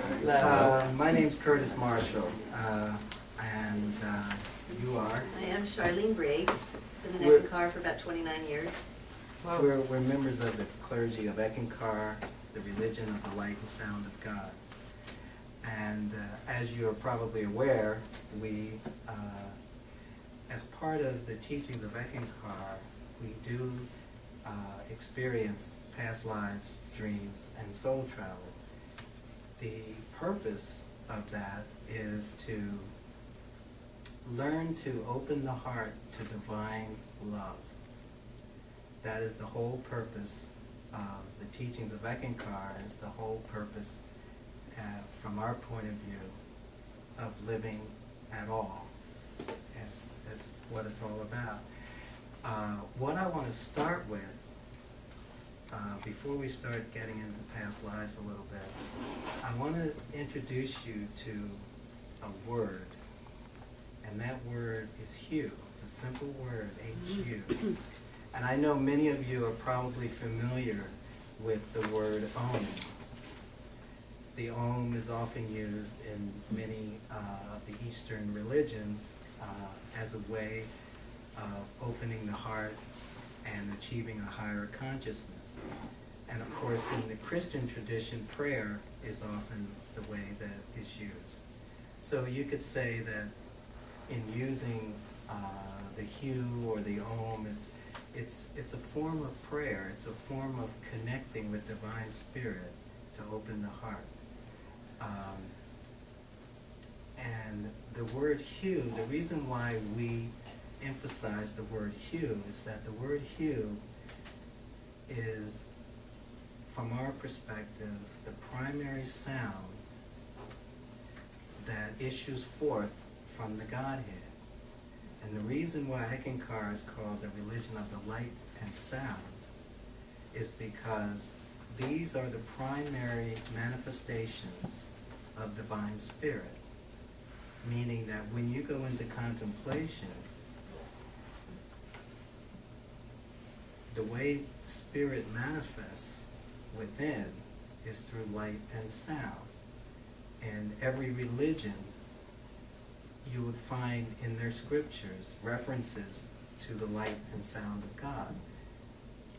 My name's Curtis Marshall, and you are? I am Charlene Briggs. Been in Eckankar for about 29 years. Wow. We're members of the clergy of Eckankar, the religion of the light and sound of God. And as you're probably aware, we, as part of the teachings of Eckankar, we do experience past lives, dreams, and soul travel. The purpose of that is to learn to open the heart to divine love. That is the whole purpose of the teachings of Eckankar, is the whole purpose, from our point of view, of living at all. It's what it's all about. What I want to start with, before we start getting into past lives a little bit, I want to introduce you to a word, and that word is hue. It's a simple word, H-U. And I know many of you are probably familiar with the word Om. The Om is often used in many of the Eastern religions as a way of opening the heart and achieving a higher consciousness. And of course, in the Christian tradition, prayer is often the way that is used. So you could say that in using the hue or the Om, it's a form of prayer. It's a form of connecting with divine spirit to open the heart. And the word hue, the reason why we emphasize the word hue is that the word hue is, from our perspective, the primary sound that issues forth from the Godhead. And the reason why Eckankar is called the religion of the light and sound is because these are the primary manifestations of divine spirit. Meaning that when you go into contemplation, the way spirit manifests within is through light and sound. And every religion, you would find in their scriptures references to the light and sound of God.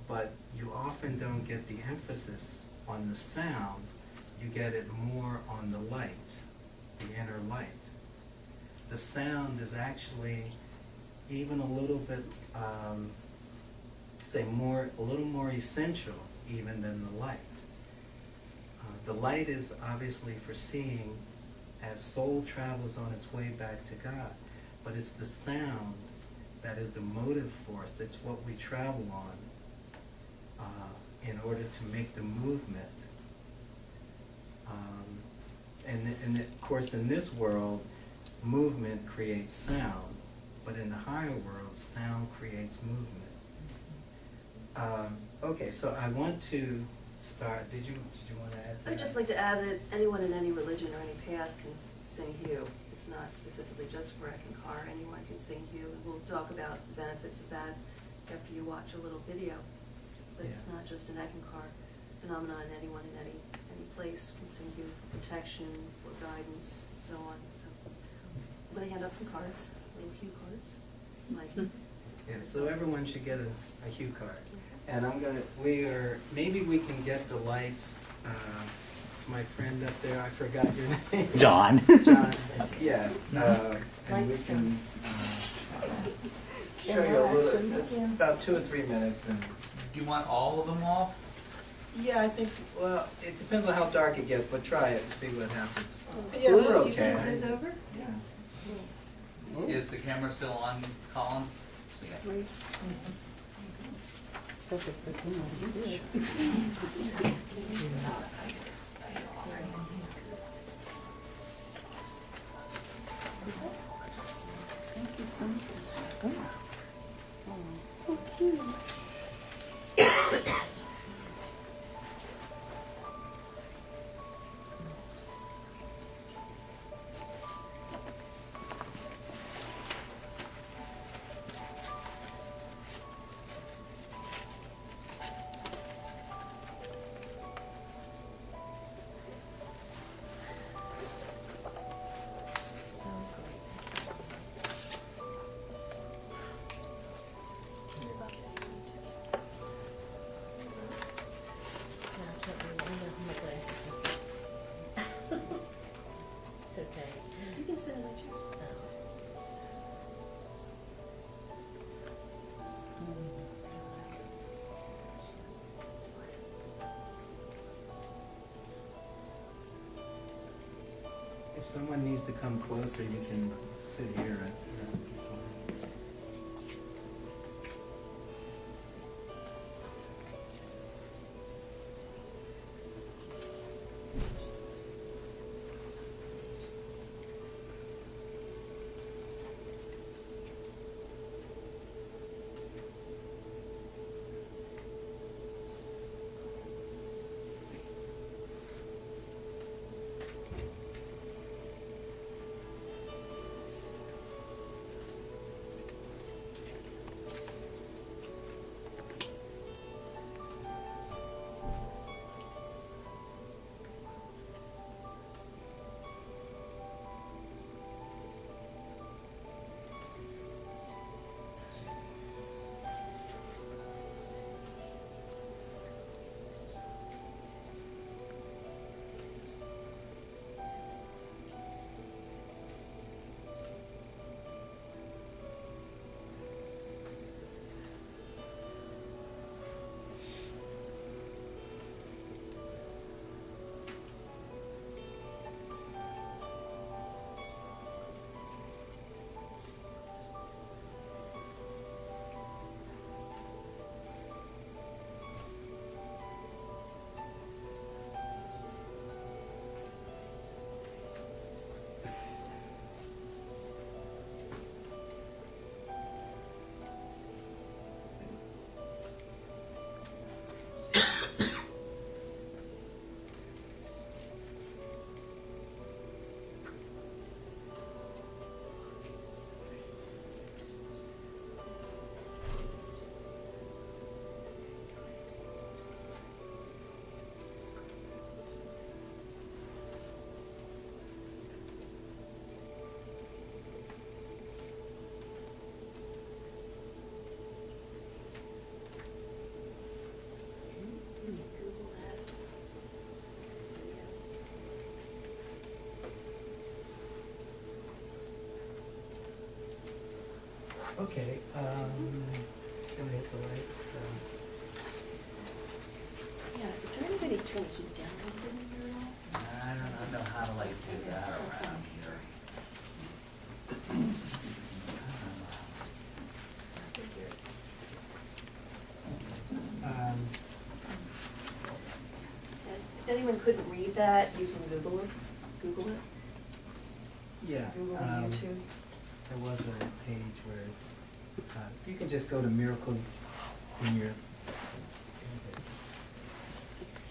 But you often don't get the emphasis on the sound, you get it more on the light, the inner light. The sound is actually even a little bit, a little more essential even than the light. The light is obviously for seeing as soul travels on its way back to God, but it's the sound that is the motive force. It's what we travel on in order to make the movement. And of course, in this world, movement creates sound, but in the higher world, sound creates movement. Okay, so I want to start. Did you want to add to that? I'd just like to add that anyone in any religion or any path can sing hue. It's not specifically just for Eckankar. Anyone can sing hue, and we'll talk about the benefits of that after you watch a little video. But it's not just an Eckankar phenomenon. Anyone in any place can sing hue for protection, for guidance, and so on. So I'm going to hand out some cards, little hue cards. Yeah, so everyone should get a hue card. And maybe we can get the lights, my friend up there, I forgot your name. John. John, yeah. And we can show you a little, it's about 2 or 3 minutes. And do you want all of them off? yeah, I think, well, it depends on how dark it gets, but try it and see what happens. Yeah, we're okay. Is this over? Yeah. Is the camera still on, Colin? That's a freaking one. Thank you so much. Oh, cute. if someone needs to come closer, you can sit here. Google that. Okay, can we hit the lights? Yeah, is there anybody turn the heat down a little bit in here at all? I don't know how to like do that around here. Um, And if anyone couldn't read that, you can Google it. Google it. Yeah. Google on YouTube. There was a page where you can just go to miracles in your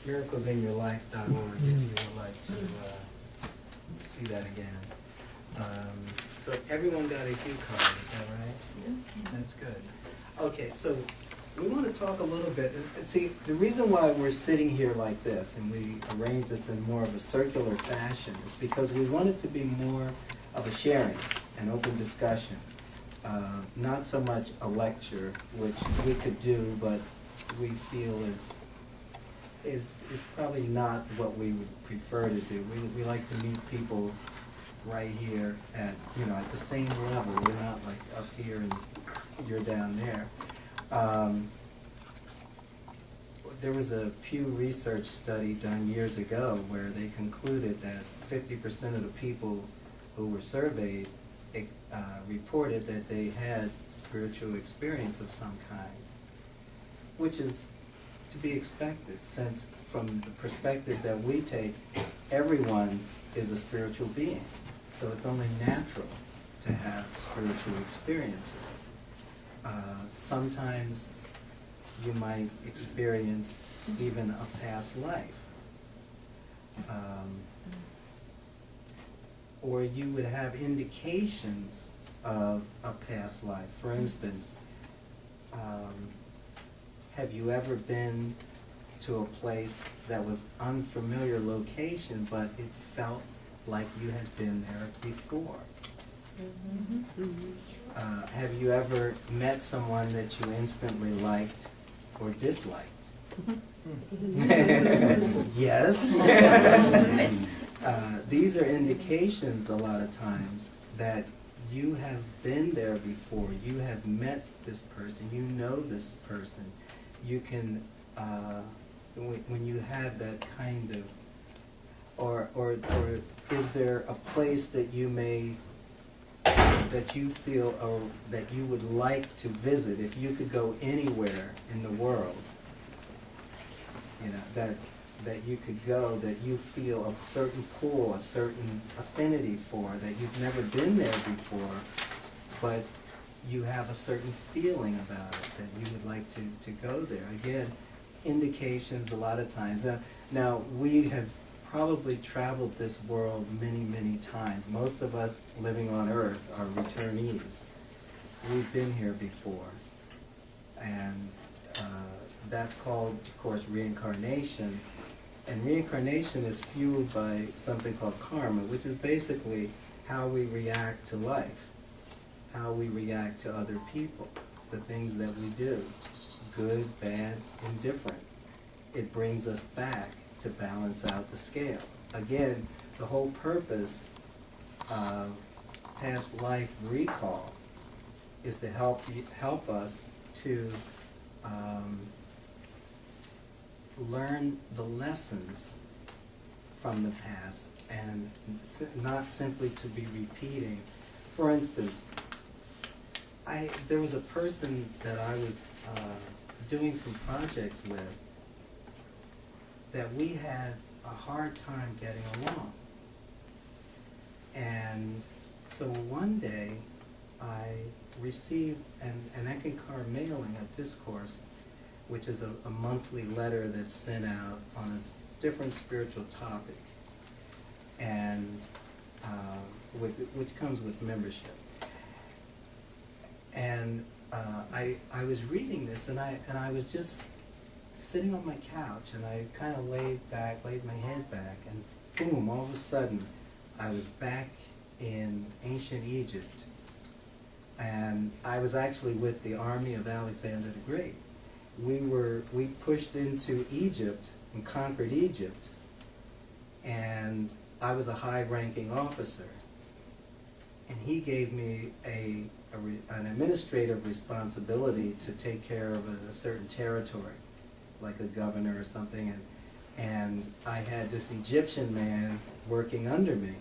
miraclesinyourlife.org if you would like to see that again. So everyone got a Hue card, is that right? Yes. That's good. Okay, so we want to talk a little bit. See, the reason why we're sitting here like this and we arranged this in more of a circular fashion is because we want it to be more of a sharing, an open discussion. Not so much a lecture, which we could do, but we feel is probably not what we would prefer to do. We like to meet people right here at, at the same level. We're not like up here and you're down there. There was a Pew Research study done years ago where they concluded that 50% of the people who were surveyed reported that they had spiritual experience of some kind, which is to be expected, since from the perspective that we take, everyone is a spiritual being. So it's only natural to have spiritual experiences. Sometimes you might experience even a past life. Or you would have indications of a past life. For instance, have you ever been to a place that was unfamiliar location, but it felt like you had been there before? Have you ever met someone that you instantly liked or disliked? Yes. These are indications a lot of times that you have been there before. You have met this person. You know this person. You can, when you have that kind of or is there a place that you may, that you feel, or that you would like to visit if you could go anywhere in the world? You know, that you could go, that you feel a certain pull, a certain affinity for, that you've never been there before, but you have a certain feeling about it, that you would like to go there. Again, indications a lot of times. Now, we have probably traveled this world many, many times. Most of us living on Earth are returnees. We've been here before. And that's called, of course, reincarnation. And reincarnation is fueled by something called karma, which is basically how we react to life, how we react to other people, the things that we do, good, bad, indifferent. It brings us back to balance out the scale. Again, the whole purpose of past life recall is to help us to learn the lessons from the past and not simply to be repeating. For instance, there was a person that I was doing some projects with that we had a hard time getting along. And so one day I received an Eckankar mailing, a discourse, which is a monthly letter that's sent out on a different spiritual topic, and which comes with membership. And I was reading this, and I was just sitting on my couch, and I kind of laid my head back, and boom, all of a sudden, I was back in ancient Egypt. And I was actually with the army of Alexander the Great. We pushed into Egypt and conquered Egypt, and I was a high-ranking officer. And he gave me an administrative responsibility to take care of a certain territory, like a governor or something, and I had this Egyptian man working under me,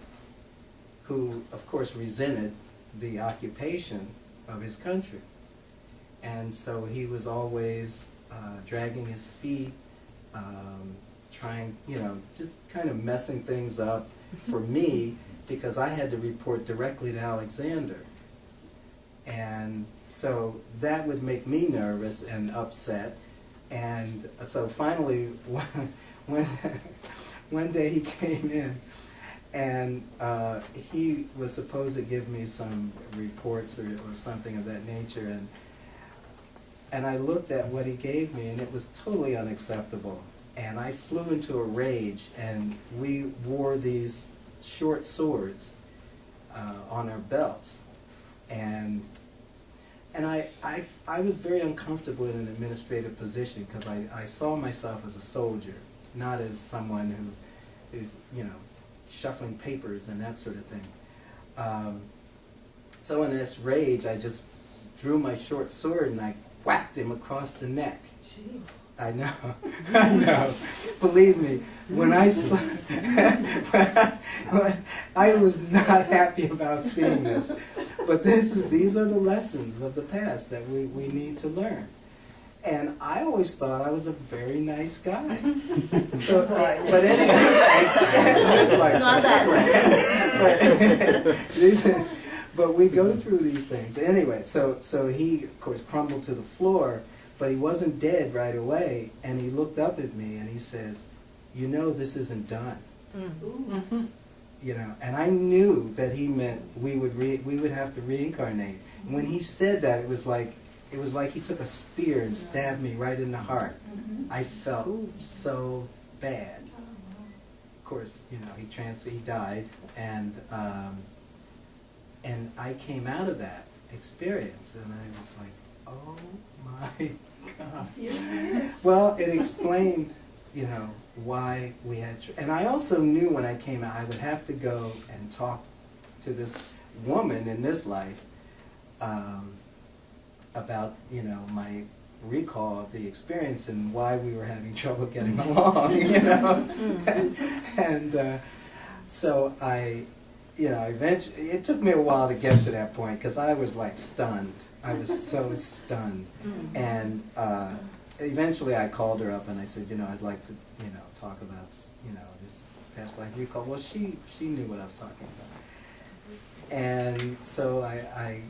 who of course resented the occupation of his country. And so he was always dragging his feet, trying, just kind of messing things up for me, because I had to report directly to Alexander. And so that would make me nervous and upset. And so finally, one day he came in, and he was supposed to give me some reports or something of that nature, and I looked at what he gave me, and it was totally unacceptable. And I flew into a rage, and we wore these short swords on our belts, and I was very uncomfortable in an administrative position, because I saw myself as a soldier, not as someone who's shuffling papers and that sort of thing. So in this rage, I just drew my short sword and I whacked him across the neck. Gee. I know, I know. Believe me, when I saw, I was not happy about seeing this. But these are the lessons of the past that we need to learn. And I always thought I was a very nice guy. So, but anyway, it's like, Not that. but we go through these things. Anyway, so he, of course, crumbled to the floor, but he wasn't dead right away. And he looked up at me and he says, this isn't done. Mm-hmm. And I knew that he meant we would have to reincarnate. And when he said that, it was like he took a spear and stabbed me right in the heart. Mm-hmm. I felt so bad. Of course, he died, and I came out of that experience, and I was like, oh my God. Yes. Well, it explained, why we had, and I also knew when I came out I would have to go and talk to this woman in this life about, recall of the experience and why we were having trouble getting along, you know. And so eventually, it took me a while to get to that point because I was like stunned. I was so stunned. And eventually I called her up and I said, I'd like to, talk about, this past life recall. Well, she knew what I was talking about. And so I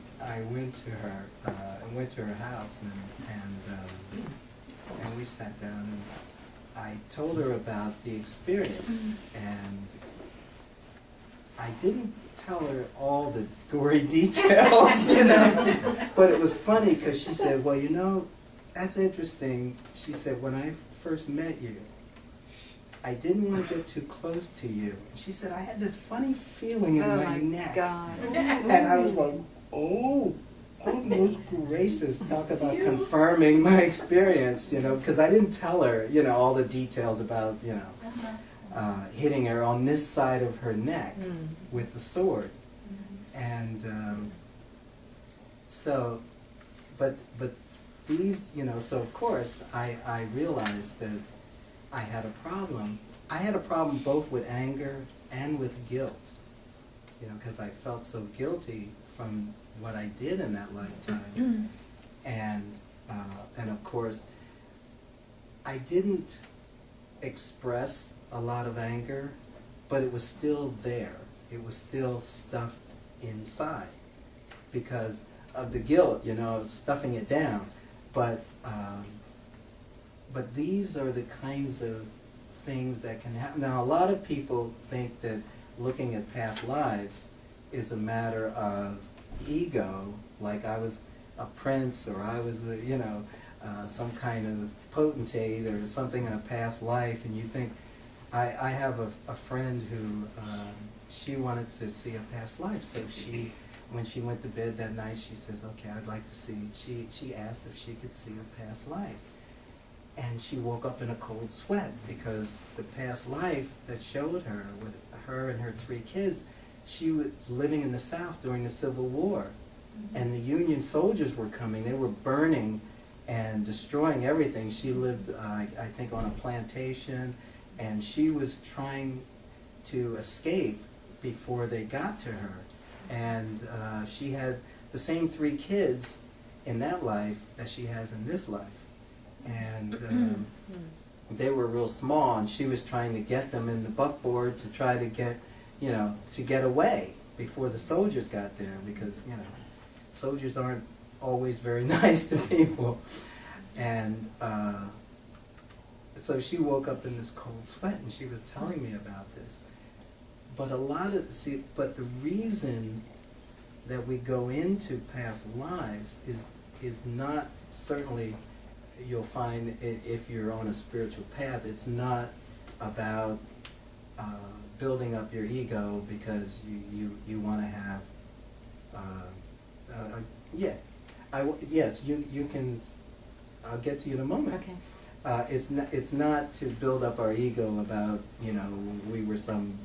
went to her, house and we sat down and I told her about the experience, and I didn't tell her all the gory details, but it was funny because she said, well, that's interesting. She said, when I first met you, I didn't want to get too close to you. She said, I had this funny feeling in my neck. God. And I was like, oh, goodness gracious, talk about confirming my experience, because I didn't tell her, all the details about, hitting her on this side of her neck with the sword. And so, but these, so of course I realized that I had a problem. I had a problem both with anger and with guilt, because I felt so guilty from what I did in that lifetime. And of course, I didn't express a lot of anger, but it was still there. It was still stuffed inside because of the guilt, I was stuffing it down. But these are the kinds of things that can happen. Now, a lot of people think that looking at past lives is a matter of ego, like I was a prince or I was, some kind of potentate or something in a past life, and you think, I have a friend who, she wanted to see a past life, so when she went to bed that night, she says, okay, I'd like to see, she asked if she could see a past life. And she woke up in a cold sweat because the past life that showed her, with her and her 3 kids, she was living in the South during the Civil War. And the Union soldiers were coming. They were burning and destroying everything. She lived, I think, on a plantation, and she was trying to escape before they got to her. And she had the same 3 kids in that life that she has in this life. And they were real small, and she was trying to get them in the buckboard to try to get, to get away before the soldiers got there, because, soldiers aren't always very nice to people. And so she woke up in this cold sweat, and she was telling me about this. But but the reason that we go into past lives is not, certainly you'll find if you're on a spiritual path, it's not about building up your ego because you want to have, yes, you can, I'll get to you in a moment. Okay. It's not to build up our ego about, we were some,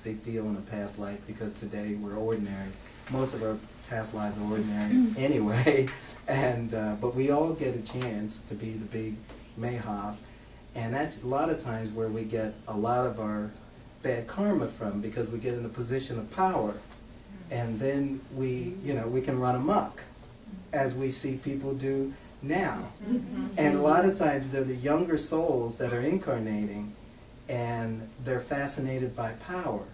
big deal in a past life, because today we're ordinary. Most of our past lives are ordinary anyway, and but we all get a chance to be the big mayhap, and that's a lot of times where we get a lot of our bad karma from, because we get in a position of power, and then we can run amok, as we see people do now. And a lot of times they're the younger souls that are incarnating, and they're fascinated by power,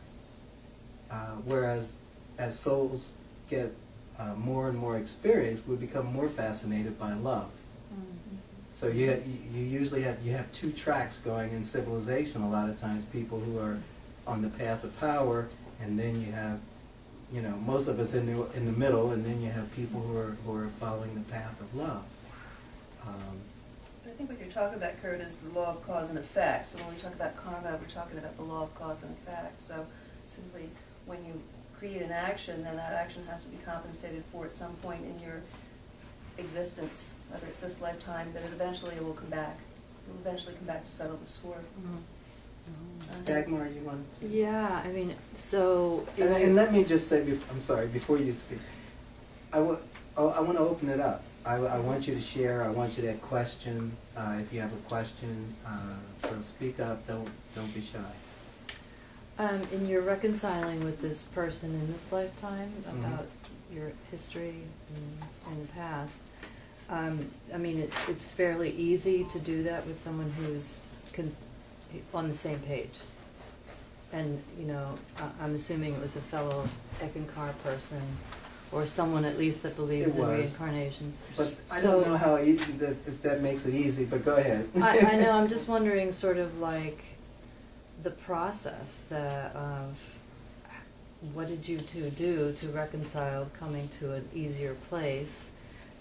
whereas as souls get more and more experience, we become more fascinated by love. So you usually have 2 tracks going in civilization. A lot of times, people who are on the path of power, and then you have, most of us in the middle, and then you have people who are following the path of love. I think what you're talking about, Kurt, is the law of cause and effect. So when we talk about karma, we're talking about the law of cause and effect. So simply, when you create an action, then that action has to be compensated for at some point in your existence, whether it's this lifetime, but eventually it will come back. It will eventually come back to settle the score. Dagmar, you wanted to? Yeah, I mean, so... And let me just say, I'm sorry, before you speak, I want to open it up, I want you to share. I want you to question if you have a question. So speak up. Don't be shy. In your reconciling with this person in this lifetime about your history in the past, I mean, it's fairly easy to do that with someone who's on the same page. And, you know, I'm assuming it was a fellow Eckankar person, or someone at least that believes It in was. reincarnation. But I So- don't know how easy if that makes it easy. But go ahead. I know, I'm just wondering sort of like the process of what did you two do to reconcile coming to an easier place,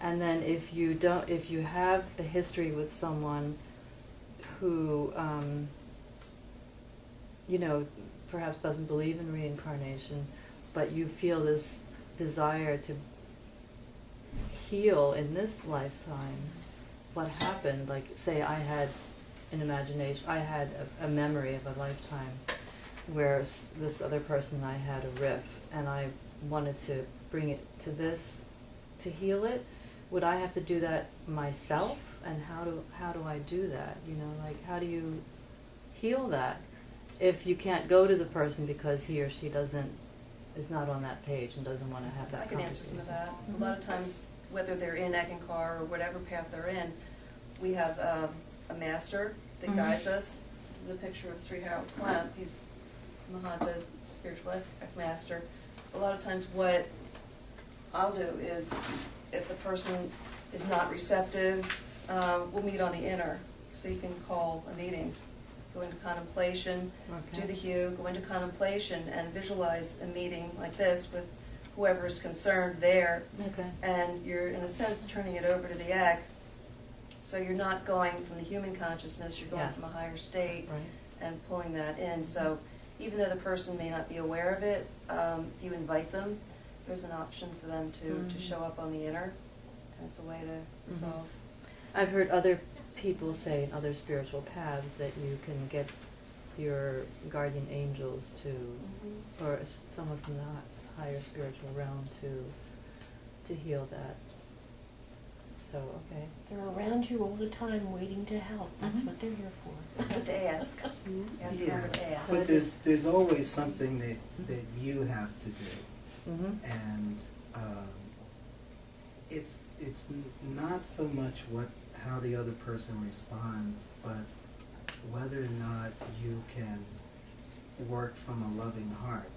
and then if you have a history with someone who you know, perhaps doesn't believe in reincarnation, but you feel this desire to heal in this lifetime, what happened? Like, say I had an imagination, I had a memory of a lifetime where this other person and I had a riff, and I wanted to bring it to this, to heal it. Would I have to do that myself? And how do I do that? You know, like, how do you heal that if you can't go to the person because he or she is not on that page and doesn't want to have that I can answer some of that. Mhm. A lot of times, whether they're in Eckankar or whatever path they're in, we have a master that Mhm. guides us. This is a picture of Sri Harold Clamp. He's Mahanta, spiritual master. A lot of times what I'll do is, if the person is not receptive, we'll meet on the inner. So you can call a meeting, go into contemplation, Okay. do the hue, go into contemplation, and visualize a meeting like this with whoever is concerned there. Okay. And you're, in a sense, turning it over to the Ek. So you're not going from the human consciousness, you're going Yeah. from a higher state Right. and pulling that in. So even though the person may not be aware of it, if you invite them, there's an option for them to Mhm. show up on the inner. And it's a way to resolve. I've heard other people say in other spiritual paths that you can get your guardian angels to, Mhm. or someone from the higher spiritual realm to heal that. So, okay. They're around you all the time waiting to help. That's Mhm. what they're here for. It's good to ask. You have to remember to ask. But there's always something that you have to do. Mm-hmm. And it's not so much how the other person responds, but whether or not you can work from a loving heart.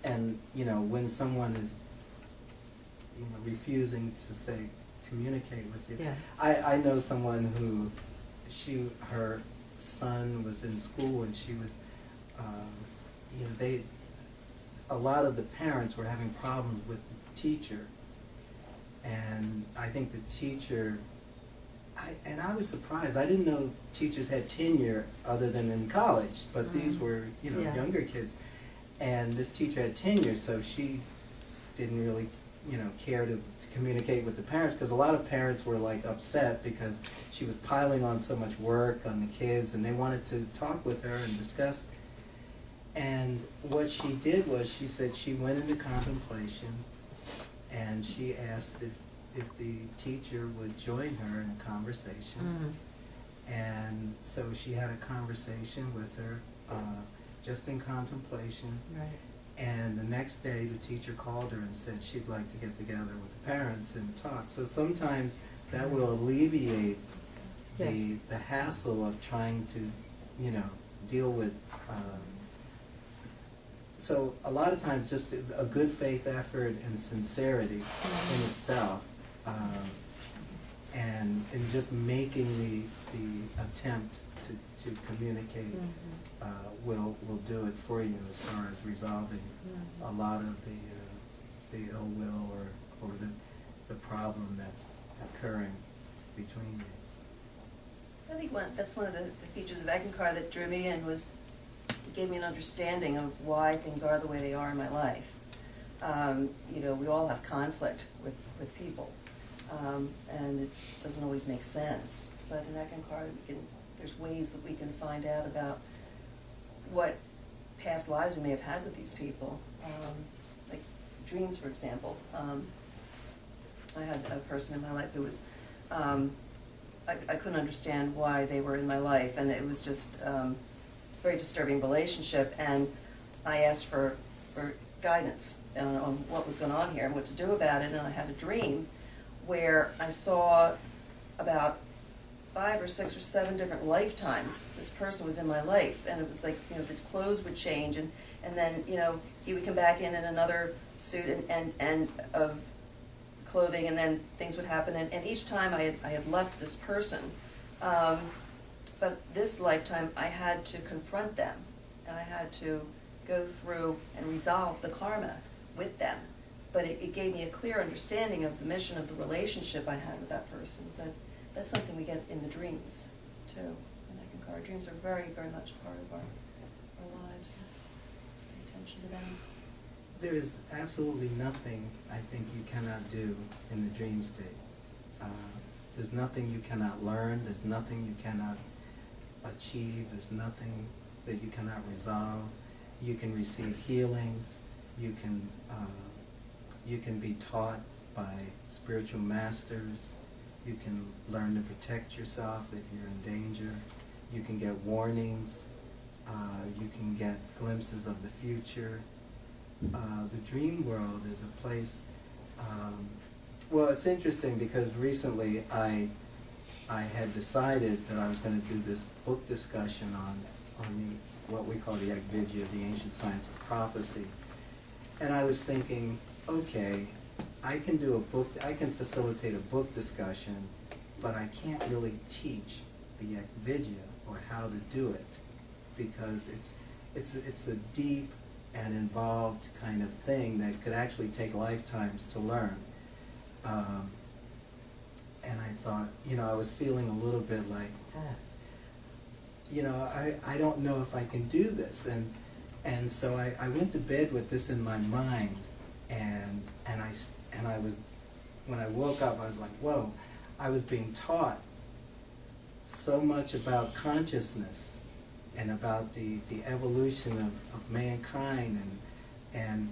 And you know, when someone is refusing to say communicate with you, Yeah. I know someone who her son was in school, and she was a lot of the parents were having problems with the teacher, and I think the teacher, I was surprised. I didn't know teachers had tenure other than in college, but these were Yeah. younger kids, and this teacher had tenure, so she didn't really care to communicate with the parents, because a lot of parents were like upset because she was piling on so much work on the kids, and they wanted to talk with her and discuss. And what she did was, she said she went into contemplation, and she asked if the teacher would join her in a conversation. And so she had a conversation with her, just in contemplation. Right. And the next day, the teacher called her and said she'd like to get together with the parents and talk. So sometimes that will alleviate the hassle of trying to, deal with. So a lot of times, just a good faith effort and sincerity in itself, and just making the attempt to communicate. Will do it for you as far as resolving a lot of the ill will or the problem that's occurring between you. I think that's one of the features of Eckankar that drew me in, was it gave me an understanding of why things are the way they are in my life. We all have conflict with people, and it doesn't always make sense. But in Eckankar, there's ways that we can find out about what past lives we may have had with these people. Like dreams, for example. I had a person in my life who was, I couldn't understand why they were in my life, and it was just a very disturbing relationship, and I asked for guidance on what was going on here and what to do about it, and I had a dream where I saw about 5 or 6 or 7 different lifetimes this person was in my life, and it was like, you know, the clothes would change, and then, you know, he would come back in another suit and of clothing, and then things would happen, and each time I had left this person, but this lifetime I had to confront them, and I had to go through and resolve the karma with them. But it gave me a clear understanding of the mission of the relationship I had with that person. But that's something we get in the dreams, too. And Eckankar, dreams are very, very much a part of our lives. Pay attention to them. There is absolutely nothing I think you cannot do in the dream state. There's nothing you cannot learn. There's nothing you cannot achieve. There's nothing that you cannot resolve. You can receive healings. You can be taught by spiritual masters. You can learn to protect yourself if you're in danger. You can get warnings. You can get glimpses of the future. The dream world is a place, well, it's interesting because recently I had decided that I was going to do this book discussion on what we call the Eckankar, the ancient science of prophecy. And I was thinking, okay, I can facilitate a book discussion, but I can't really teach the Eckankar or how to do it, because it's a deep and involved kind of thing that could actually take lifetimes to learn. And I thought, you know, I was feeling a little bit like, you know, I don't know if I can do this. And so I went to bed with this in my mind, and I was, when I woke up, I was like, whoa, I was being taught so much about consciousness and about the evolution of mankind, and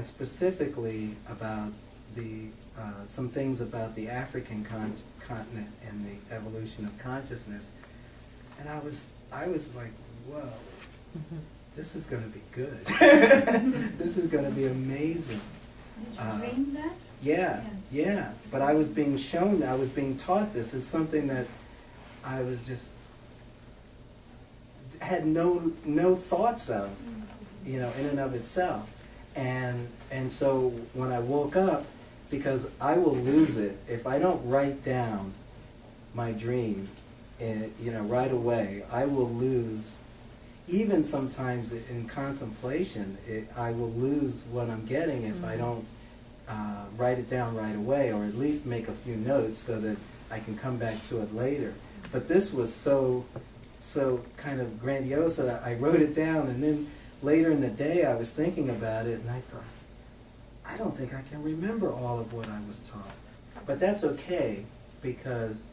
specifically about some things about the African continent and the evolution of consciousness. And I was like, whoa, this is going to be good. This is going to be amazing. Did you dream that? Yeah, yeah. But I was being shown, I was being taught this. It's something that I was just had no thoughts of, you know, in and of itself. And so when I woke up, because I will lose it if I don't write down my dream, you know, right away. I will lose, even sometimes in contemplation, I will lose what I'm getting if I don't write it down right away, or at least make a few notes so that I can come back to it later. But this was so kind of grandiose that I wrote it down, and then later in the day I was thinking about it, and I thought, I don't think I can remember all of what I was taught. But that's okay, because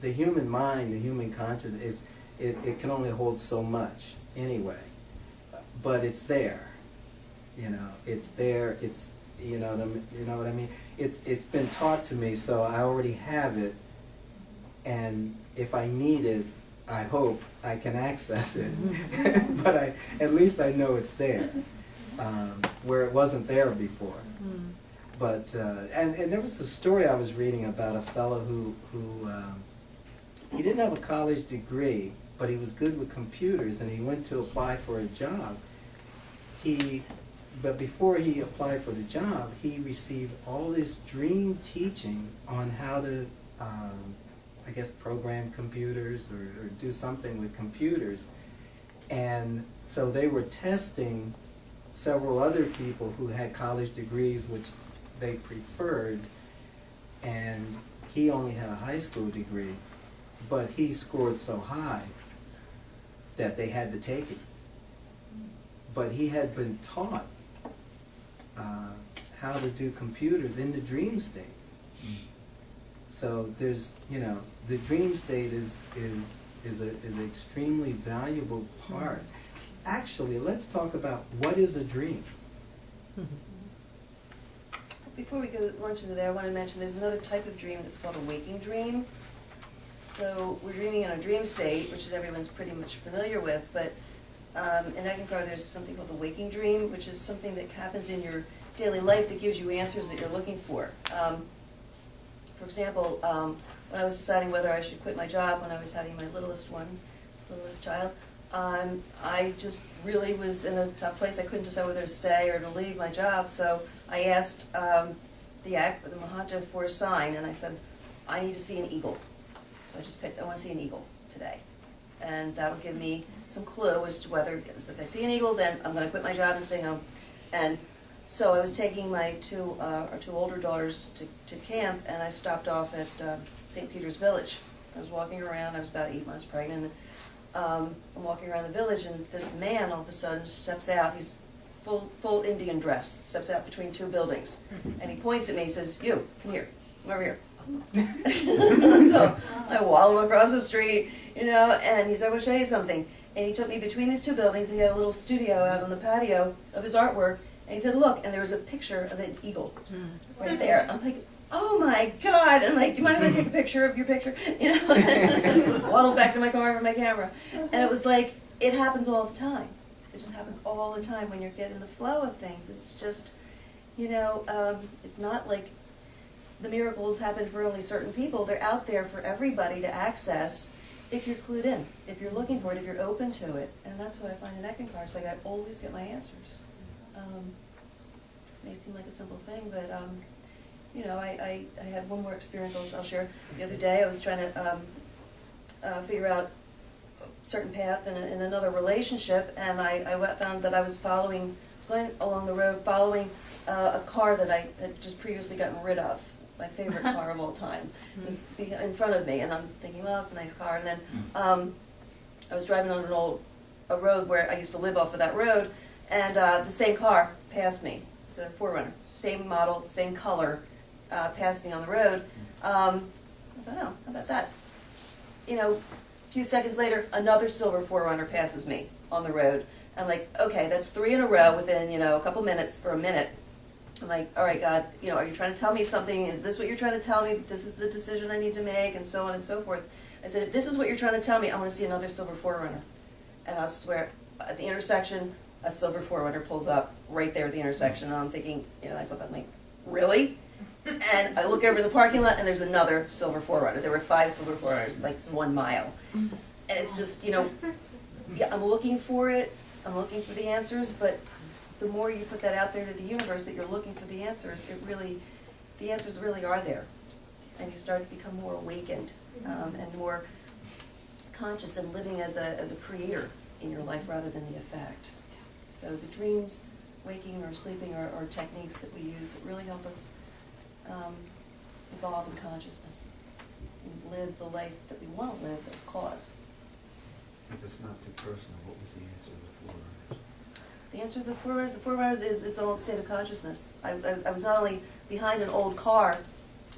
the human mind, the human consciousness, it can only hold so much anyway. But it's there, you know. It's there. It's, you know what I mean. It's been taught to me, so I already have it. And if I need it, I hope I can access it. But at least I know it's there, where it wasn't there before. But and there was a story I was reading about a fellow who he didn't have a college degree, but he was good with computers, and he went to apply for a job. But before he applied for the job, he received all this dream teaching on how to, I guess, program computers or do something with computers. And so they were testing several other people who had college degrees, which they preferred, and he only had a high school degree, but he scored so high that they had to take it. But he had been taught how to do computers in the dream state. So there's, you know, the dream state is an extremely valuable part actually, let's talk about what is a dream. Before we go launch into there, I want to mention there's another type of dream that's called a waking dream. So we're dreaming in a dream state, which is everyone's pretty much familiar with, but in Eckankar there's something called the waking dream, which is something that happens in your daily life that gives you answers that you're looking for. For example, when I was deciding whether I should quit my job when I was having my littlest child, I just really was in a tough place. I couldn't decide whether to stay or to leave my job, so I asked the Mahanta for a sign, and I said, I need to see an eagle. So I just picked, I want to see an eagle today. And that'll give me some clue as to whether, if I see an eagle, then I'm going to quit my job and stay home. And so I was taking my our two older daughters to camp, and I stopped off at St. Peter's Village. I was walking around, I was about 8 months pregnant, and I'm walking around the village, and this man all of a sudden steps out. He's full Indian dress, steps out between two buildings, and he points at me, he says, "You, come here, come over here." So I waddled across the street, you know, and he said, "I want to show you something." And he took me between these two buildings. He had a little studio out on the patio of his artwork, and he said, "Look," and there was a picture of an eagle right there. I'm like, oh my God! I'm like, "Do you mind if I take a picture of your picture?" You know, waddled back to my car with my camera, and it was like, it happens all the time. It just happens all the time when you're getting the flow of things. It's just, you know, it's not like the miracles happen for only certain people. They're out there for everybody to access if you're clued in, if you're looking for it, if you're open to it. And that's what I find in Eckankar. It's like I always get my answers. May seem like a simple thing, but you know, I had one more experience I'll share. The other day I was trying to figure out a certain path in another relationship, and I found that I was going along the road following a car that I had just previously gotten rid of. My favorite car of all time was in front of me, and I'm thinking, well, it's a nice car. And then I was driving on a road where I used to live off of that road, and the same car passed me. It's a 4Runner, same model, same color, passed me on the road. I thought, oh, how about that? You know, a few seconds later, another silver 4Runner passes me on the road. I'm like, okay, that's 3 in a row within, you know, a couple minutes or a minute. I'm like, all right, God, you know, are you trying to tell me something? Is this what you're trying to tell me? This is the decision I need to make, and so on and so forth. I said, if this is what you're trying to tell me, I want to see another silver 4Runner. And I swear, at the intersection, a silver 4Runner pulls up right there at the intersection, and I'm thinking, you know, I'm like, really? And I look over in the parking lot, and there's another silver 4Runner. There were 5 silver 4Runners, like 1 mile. And it's just, you know, yeah, I'm looking for it. I'm looking for the answers, but the more you put that out there to the universe that you're looking for the answers, the answers really are there. And you start to become more awakened and more conscious and living as a creator in your life rather than the effect. So the dreams, waking or sleeping, are techniques that we use that really help us evolve in consciousness and live the life that we want to live as cause. If it's not too personal, what was the answer to the 4Runners? The answer to the 4Runners is this old state of consciousness. I was not only behind an old car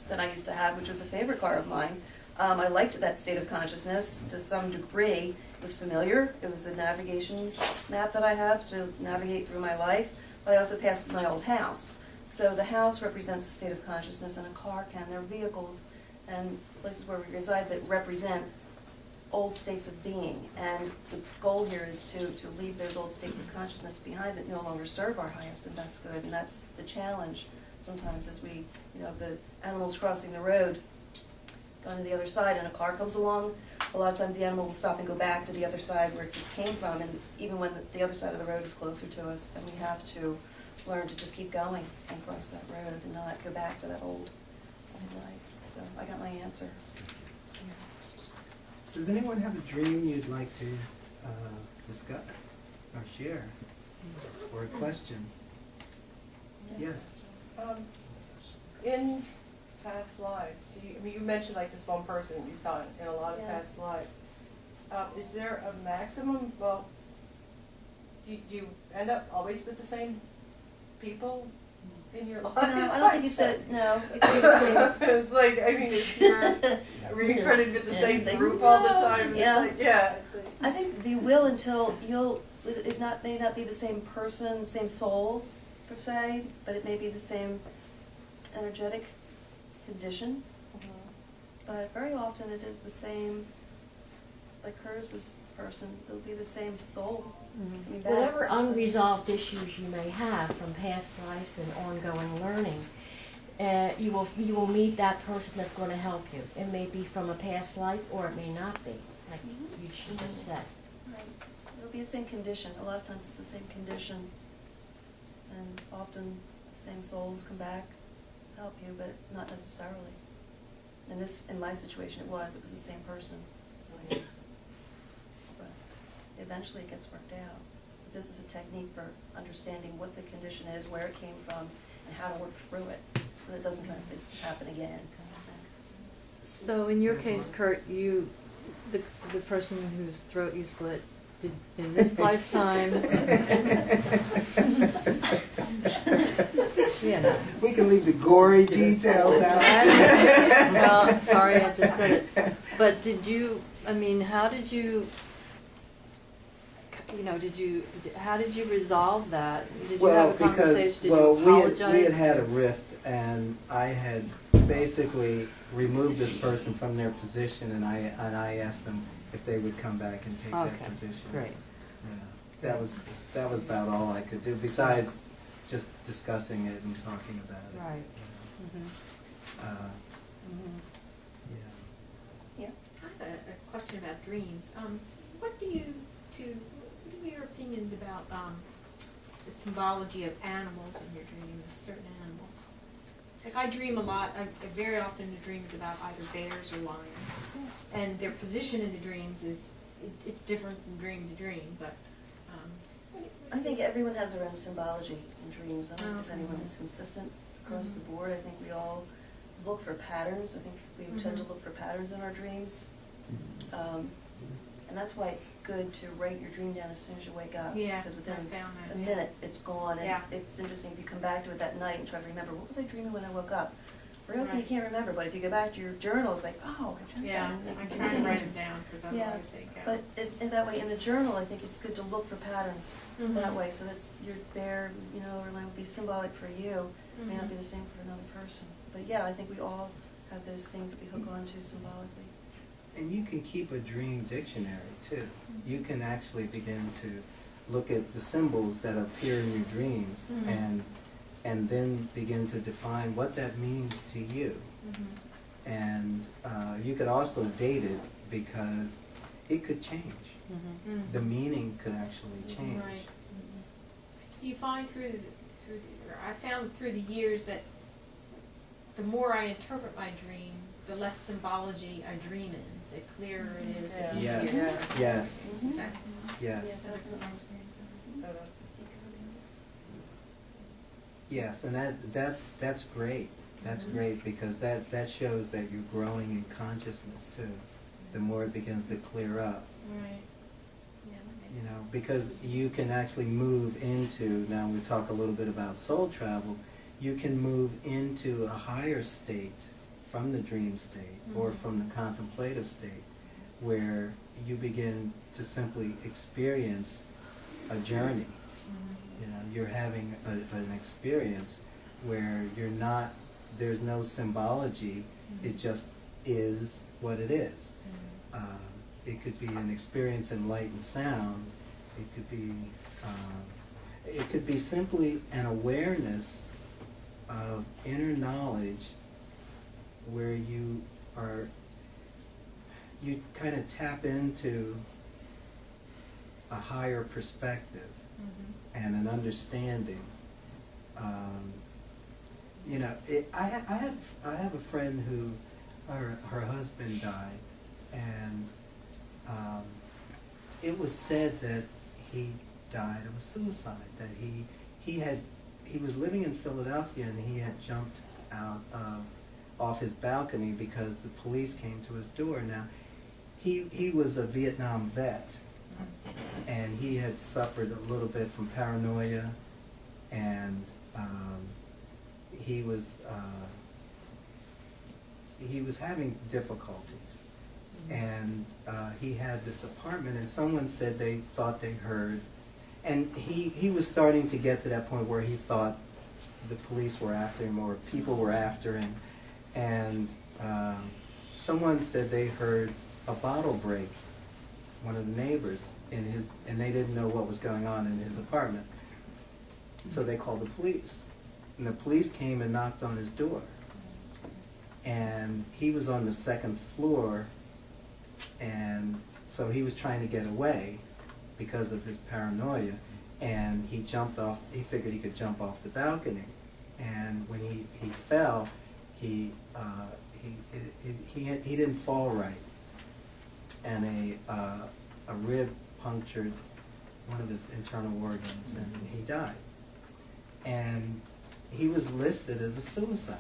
that I used to have, which was a favorite car of mine. I liked that state of consciousness to some degree. It was familiar. It was the navigation map that I have to navigate through my life. But I also passed my old house. So the house represents a state of consciousness, and a car can. There are vehicles and places where we reside that represent old states of being, and the goal here is to leave those old states of consciousness behind that no longer serve our highest and best good, and that's the challenge sometimes as we, you know, the animals crossing the road, going to the other side, and a car comes along, a lot of times the animal will stop and go back to the other side where it just came from, and even when the other side of the road is closer to us, and we have to learn to just keep going and cross that road and not go back to that old life. So I got my answer. Does anyone have a dream you'd like to discuss or share? Or a question? Yes. In past lives, you mentioned like this one person you saw in a lot of past lives. Is there a maximum? Well, do you end up always with the same people in your life? No, I don't think you said no. It could be the same. It's like, I mean, if you're reincarnated with the same group all the time, Yeah. it's like, yeah. It's like, I think you will until may not be the same person, same soul per se, but it may be the same energetic condition. But very often it is the same, like Curtis's person, it'll be the same soul coming back. Whatever to some- unresolved issues you may have from past lives and ongoing learning, you will meet that person that's going to help you. It may be from a past life, or it may not be, like you just said. Right. It'll be the same condition. A lot of times it's the same condition. And often the same souls come back, help you, but not necessarily. In my situation, it was the same person. But eventually it gets worked out. This is a technique for understanding what the condition is, where it came from, and how to work through it, so that it doesn't have to happen again. So in your case, Kurt, the person whose throat you slit, did in this lifetime, you know. We can leave the gory details out. Well, sorry, I just said it. But how did you, how did you resolve that? Did you have a conversation? Did you apologize? We had a rift, and I had basically removed this person from their position, and I asked them if they would come back and take that position. Great. That was about all I could do, besides just discussing it and talking about it. Right. Yeah. I have a question about dreams. What are your opinions about the symbology of animals in your dreams, certain animals? Like I dream a lot, very often the dreams about either bears or lions. And their position in the dreams it's different from dream to dream, but I think everyone has their own symbology in dreams. I don't think there's anyone that's consistent across the board. I think we all look for patterns. I think we tend to look for patterns in our dreams. And that's why it's good to write your dream down as soon as you wake up. Yeah, Because within I found that, a minute, it's gone. And Yeah. it's interesting if you come back to it that night and try to remember, what was I dreaming when I woke up? Very often you Right. can't remember, but if you go back to your journal, it's like, oh, I dreamt yeah, that. And they I'm can trying to continue. write them down because Yeah, otherwise they go. but in that way, in the journal, I think it's good to look for patterns that way, so that's your bear, or line would be symbolic for you, may not be the same for another person. But yeah, I think we all have those things that we hook onto symbolically. And you can keep a dream dictionary too. You can actually begin to look at the symbols that appear in your dreams and then begin to define what that means to you. And you could also date it because it could change. The meaning could actually change. Right. Do you find I found through the years that the more I interpret my dreams, the less symbology I dream in, the clearer it is. the Yes, easier. yes, Exactly. yes. Yes, and that's great. That's great because that shows that you're growing in consciousness too. The more it begins to clear up, Right. Yeah, that makes sense. because you can actually move into, now we talk a little bit about soul travel, you can move into a higher state from the dream state or from the contemplative state where you begin to simply experience a journey. You're having an experience where there's no symbology, it just is what it is. It could be an experience in light and sound, it could be simply an awareness of inner knowledge where you kind of tap into a higher perspective and an understanding. I have a friend who her husband died, and it was said that he died of a suicide. That he was living in Philadelphia and he had jumped out off his balcony because the police came to his door. Now, he was a Vietnam vet, and he had suffered a little bit from paranoia, and he was having difficulties, and he had this apartment, and someone said they thought they heard And he was starting to get to that point where he thought the police were after him or people were after him. And someone said they heard a bottle break, one of the neighbors, and they didn't know what was going on in his apartment. So they called the police. And the police came and knocked on his door. And he was on the second floor, and so he was trying to get away because of his paranoia, and he jumped off. He figured he could jump off the balcony, and when he fell, he didn't fall right, and a rib punctured one of his internal organs, and he died. And he was listed as a suicide.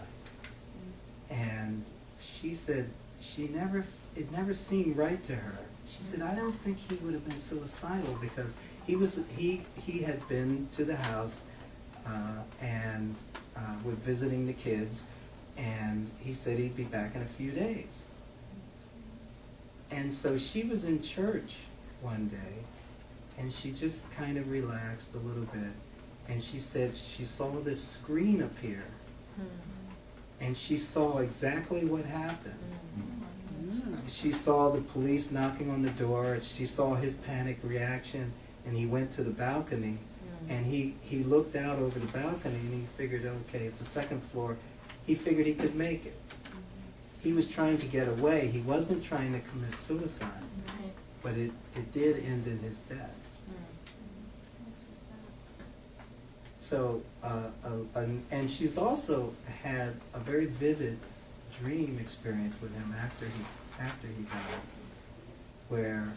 And she said it never seemed right to her. She said, I don't think he would have been suicidal because he had been to the house and was visiting the kids, and he said he'd be back in a few days. And so she was in church one day, and she just kind of relaxed a little bit, and she said she saw this screen appear. And she saw exactly what happened. She saw the police knocking on the door. She saw his panic reaction, and he went to the balcony, and he looked out over the balcony, and he figured, okay, it's a second floor. He figured he could make it. He was trying to get away. He wasn't trying to commit suicide, but it did end in his death. So, and she's also had a very vivid dream experience with him after he died, where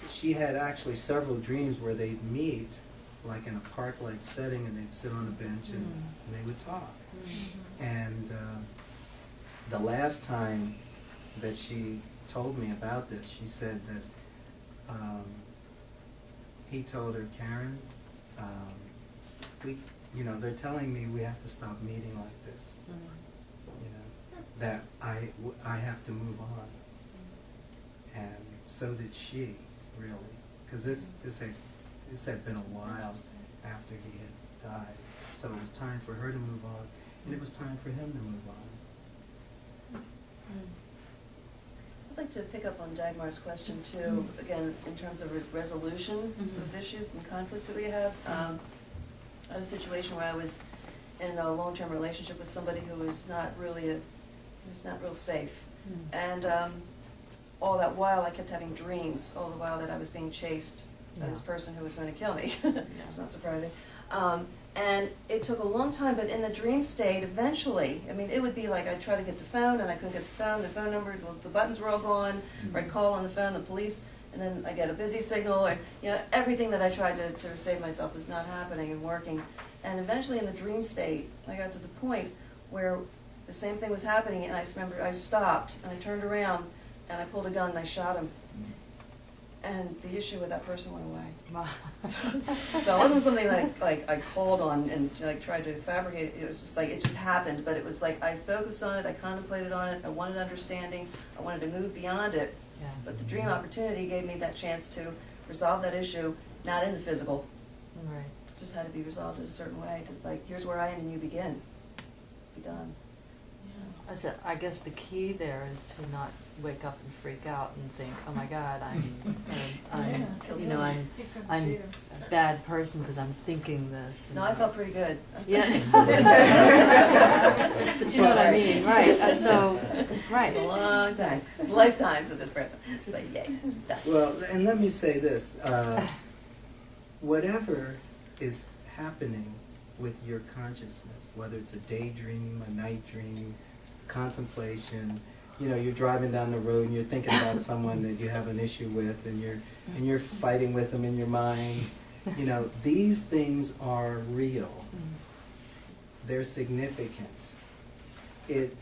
she had actually several dreams where they'd meet, like in a park-like setting, and they'd sit on a bench and they would talk. And the last time that she told me about this, she said that he told her, Karen, they're telling me we have to stop meeting like this. That I have to move on. And so did she, really, because this had been a while after he had died. So it was time for her to move on, and it was time for him to move on. I'd like to pick up on Dagmar's question too, again, in terms of resolution of issues and conflicts that we have. I had a situation where I was in a long-term relationship with somebody who was not real safe. And all that while I kept having dreams, all the while that I was being chased by this person who was going to kill me. Not surprising. And it took a long time, but in the dream state, eventually, I mean, it would be like I'd try to get the phone, and I couldn't get the phone number, the buttons were all gone, or I'd call on the phone, the police, and then I get a busy signal, or, everything that I tried to save myself was not happening and working. And eventually in the dream state, I got to the point where the same thing was happening, and I remember I stopped, and I turned around, and I pulled a gun, and I shot him. And the issue with that person went away. Wow. So it wasn't something like I called on and tried to fabricate it. It was just like it just happened. But it was like I focused on it, I contemplated on it, I wanted understanding, I wanted to move beyond it. Yeah. But the dream opportunity gave me that chance to resolve that issue, not in the physical. Right. It just had to be resolved in a certain way. It's like, here's where I am and you begin. Be done. So. I guess the key there is to not wake up and freak out and think, oh my God, I'm a bad person because I'm thinking this. No, I felt pretty good. Yeah. But you know what I mean, right? Right. It's a long time, lifetimes with this person. It's like, yay, done. Well, and let me say this: whatever is happening with your consciousness, whether it's a daydream, a night dream, contemplation, you're driving down the road and you're thinking about someone that you have an issue with, and you're fighting with them in your mind. These things are real. They're significant.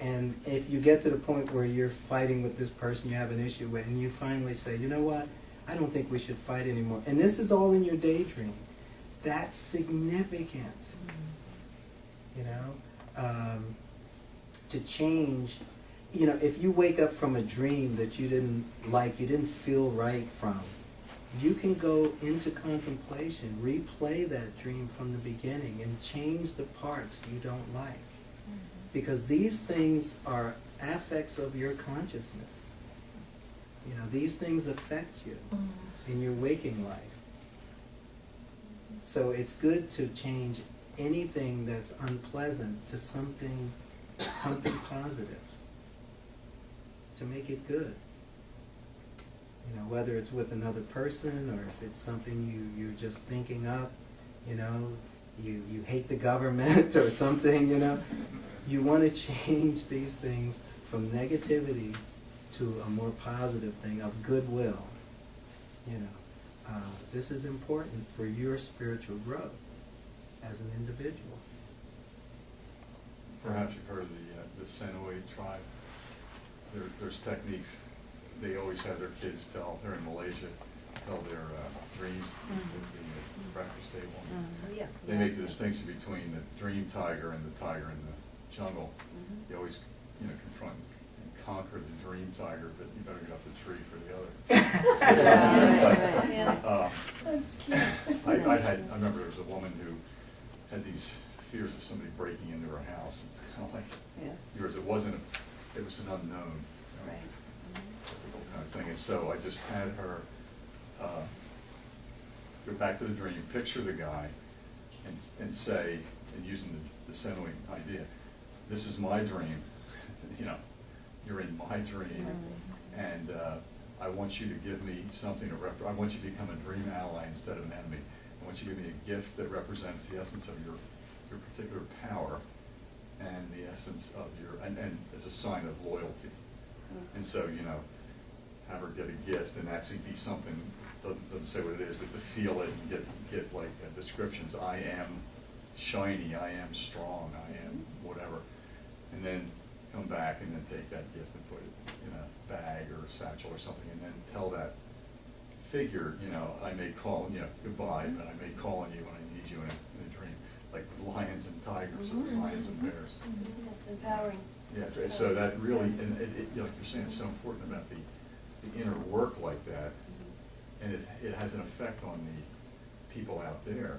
And if you get to the point where you're fighting with this person you have an issue with, and you finally say, you know what, I don't think we should fight anymore, and this is all in your daydream, that's significant. To change, if you wake up from a dream that you didn't like, you didn't feel right from, you can go into contemplation, replay that dream from the beginning, and change the parts you don't like. Because these things are affects of your consciousness. You know, these things affect you in your waking life. So it's good to change anything that's unpleasant to something positive, to make it good. You know, whether it's with another person or if it's something you're just thinking up, you know, you hate the government or something, you know. You want to change these things from negativity to a more positive thing of goodwill. You know, this is important for your spiritual growth as an individual. Perhaps you've heard of the Senoi tribe. There's techniques they always have their kids tell. They're in Malaysia, tell their dreams at the breakfast table. Yeah. They make the distinction between the dream tiger and the tiger in the jungle. They always, confront and conquer the dream tiger, but you better get up the tree for the other. That's cute. I remember there was a woman who had these fears of somebody breaking into her house. It's kind of like yours. It was an unknown. Right. Typical kind of thing. And so I just had her go back to the dream, picture the guy, and say, and using the Senoi idea, this is my dream. You're in my dream, and I want you to give me something to I want you to become a dream ally instead of an enemy. I want you to give me a gift that represents the essence of your particular power and the essence of and as a sign of loyalty. And so, have her get a gift and actually be something, doesn't say what it is, but to feel it and get like descriptions. I am shiny, I am strong, I am whatever. And then come back and then take that gift and put it in a bag or a satchel or something, and then tell that figure, I may call, goodbye, but I may call on you when I need you in a dream, like with lions and tigers or lions and bears. Empowering. Yeah, so that really, and like you're saying, it's so important about the inner work like that, and it has an effect on the people out there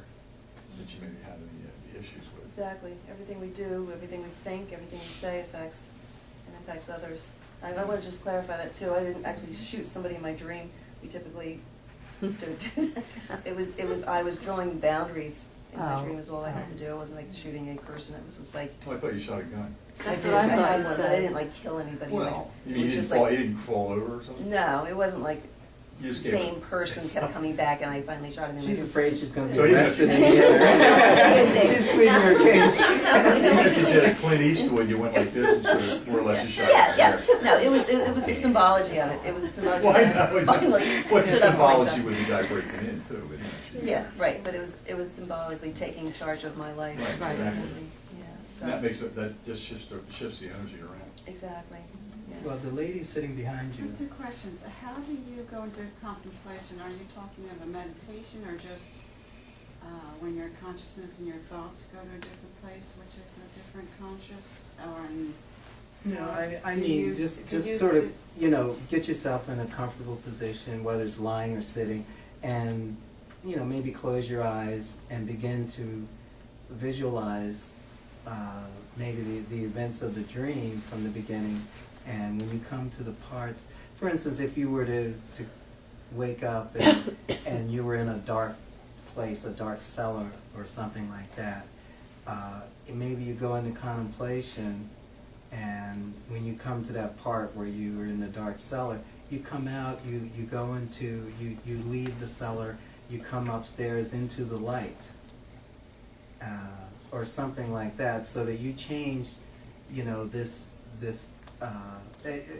that you maybe have the issues with. Exactly. Everything we do, everything we think, everything we say affects and impacts others. I want to just clarify that too. I didn't actually shoot somebody in my dream. We typically don't do that. I was drawing boundaries in my dream is all I had to do. It wasn't like shooting a person. It was just like. Oh, I thought you shot a gun. That's I what I had thought you one, said. but I didn't like kill anybody. Well, you it mean was you just didn't crawl over or something? No, it wasn't like You the just gave same it- person kept coming back, and I finally shot him in She's my afraid she's going to So be you arrested have- again. She's pleading her case. Even if you did a Clint Eastwood, you went like this and sort of more or less you shot it Yeah. there. No, it was the symbology of it. It was the symbology. Well, I of it. know. Finally What's the stood up for myself. symbology with the guy breaking in too? But, Yeah, right. But it was symbolically taking charge of my life. Right, exactly. Yeah. So. And that just shifts the energy around. Exactly. Yeah. Well, the lady sitting behind you. Two questions. How do you go into contemplation? Are you talking of a meditation or just when your consciousness and your thoughts go to a different place, which is a different conscious? No, I Do mean, you- just could you sort of, just- get yourself in a comfortable position, whether it's lying or sitting, and, maybe close your eyes and begin to visualize maybe the events of the dream from the beginning. And when you come to the parts, for instance, if you were to wake up and you were in a dark place, a dark cellar or something like that, maybe you go into contemplation, and when you come to that part where you were in the dark cellar, you come out, you go into, you leave the cellar, you come upstairs into the light, or something like that, so that you change, this,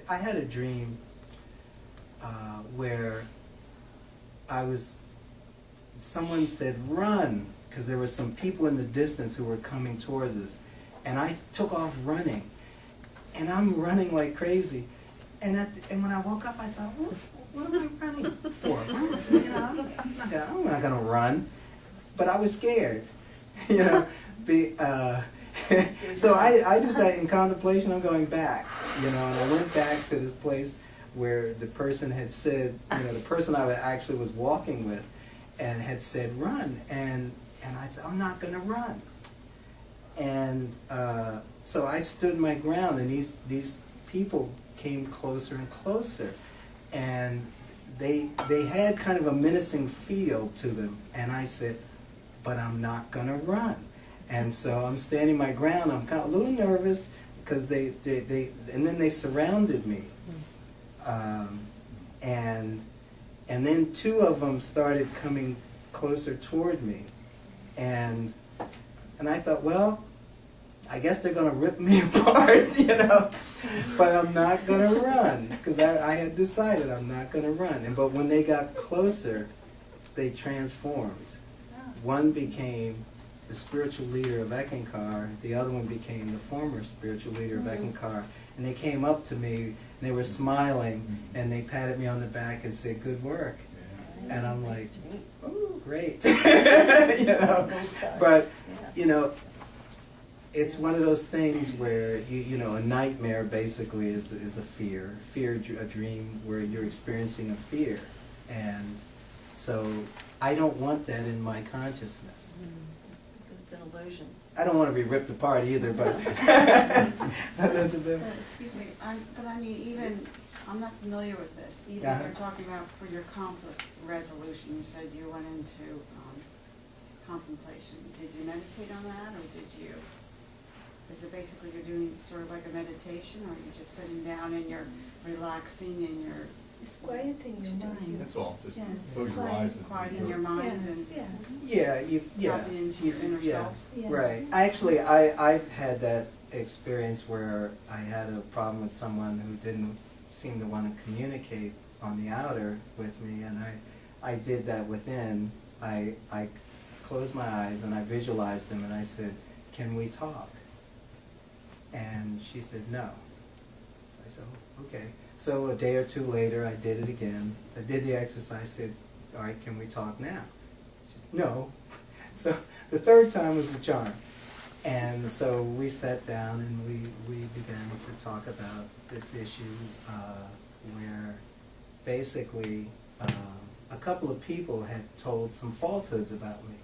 I had a dream where someone said, run, because there were some people in the distance who were coming towards us, and I took off running, and I'm running like crazy, and when I woke up, I thought, what am I running for? I'm not gonna run, but I was scared, So I decided in contemplation I'm going back, and I went back to this place where the person had said, the person I actually was walking with, and had said, run, and I said, I'm not going to run. And so I stood my ground, and these people came closer and closer, and they had kind of a menacing feel to them, and I said, but I'm not going to run. And so I'm standing my ground. I'm kind of a little nervous because and then they surrounded me, and then two of them started coming closer toward me, and I thought, well, I guess they're going to rip me apart, but I'm not going to run, because I had decided I'm not going to run. But when they got closer, they transformed. One became the spiritual leader of Eckankar, the other one became the former spiritual leader of Eckankar, and they came up to me, and they were smiling, and they patted me on the back and said, good work. And I'm like, oh, great. But, it's one of those things where, a nightmare basically is a fear. A dream where you're experiencing a fear. And so I don't want that in my consciousness. Because it's an illusion. I don't want to be ripped apart either, but Elizabeth. Excuse me, but I mean, even, I'm not familiar with this. Even Uh-huh. you're talking about for your conflict resolution, you said you went into contemplation. Did you meditate on that, or did you? Is it basically you're doing sort of like a meditation, or you're just sitting down and you're relaxing and you're Disquieting your mind. That's all, just Yes. close your eyes and quieting your mind and tapping into your inner self? Right. Actually, I've had that experience where I had a problem with someone who didn't seem to want to communicate on the outer with me, and I did that within. I closed my eyes and I visualized them, and I said, can we talk? And she said no. So I said, oh, okay. So a day or two later, I did it again. I did the exercise, said, all right, can we talk now? She said, no. So the third time was the charm. And so we sat down and we began to talk about this issue where basically a couple of people had told some falsehoods about me.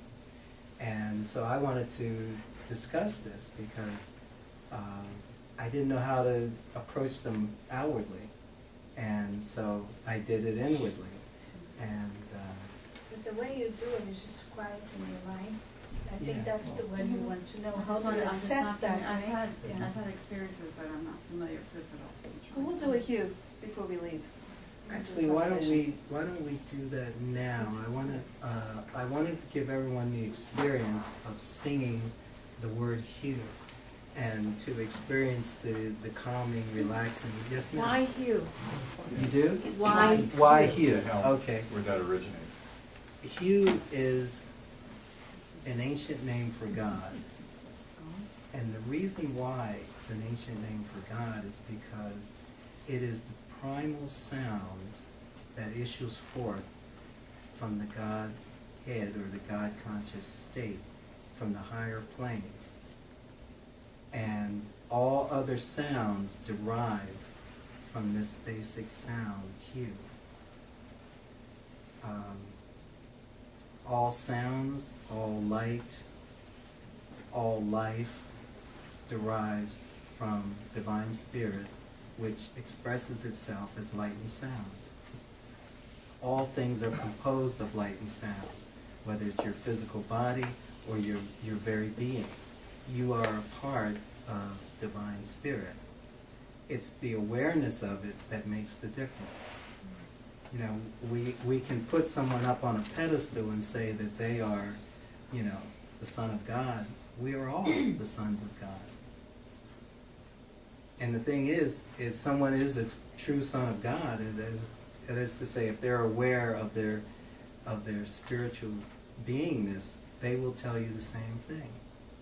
And so I wanted to discuss this because I didn't know how to approach them outwardly. And so I did it inwardly. And But the way you do it is just quiet in your mind. I think Yeah. that's the way you want to know I how just to wanted- I'm just access not that, fami- I've right? had, I've had experiences, but I'm not familiar with this at all. So I'm We'll trying do a to- hue before we leave. actually, why don't we do that now? I want to give everyone the experience of singing the word hue, and to experience the calming, relaxing. Yes, ma'am. Why hue? You do? Why? Why hue? The hell, Okay. Where'd that originate? Hue is an ancient name for God. And the reason why it's an ancient name for God is because it is the primal sound that issues forth from the Godhead or the God-conscious state, from the higher planes. And all other sounds derive from this basic sound, hue. All sounds, all light, all life derives from divine spirit, which expresses itself as light and sound. All things are composed of light and sound, whether it's your physical body or your very being. You are a part of divine spirit. It's the awareness of it that makes the difference. You know, we can put someone up on a pedestal and say that they are, the Son of God. We are all the sons of God. And the thing is someone is a true son of God, it is to say, if they're aware of their spiritual beingness, they will tell you the same thing.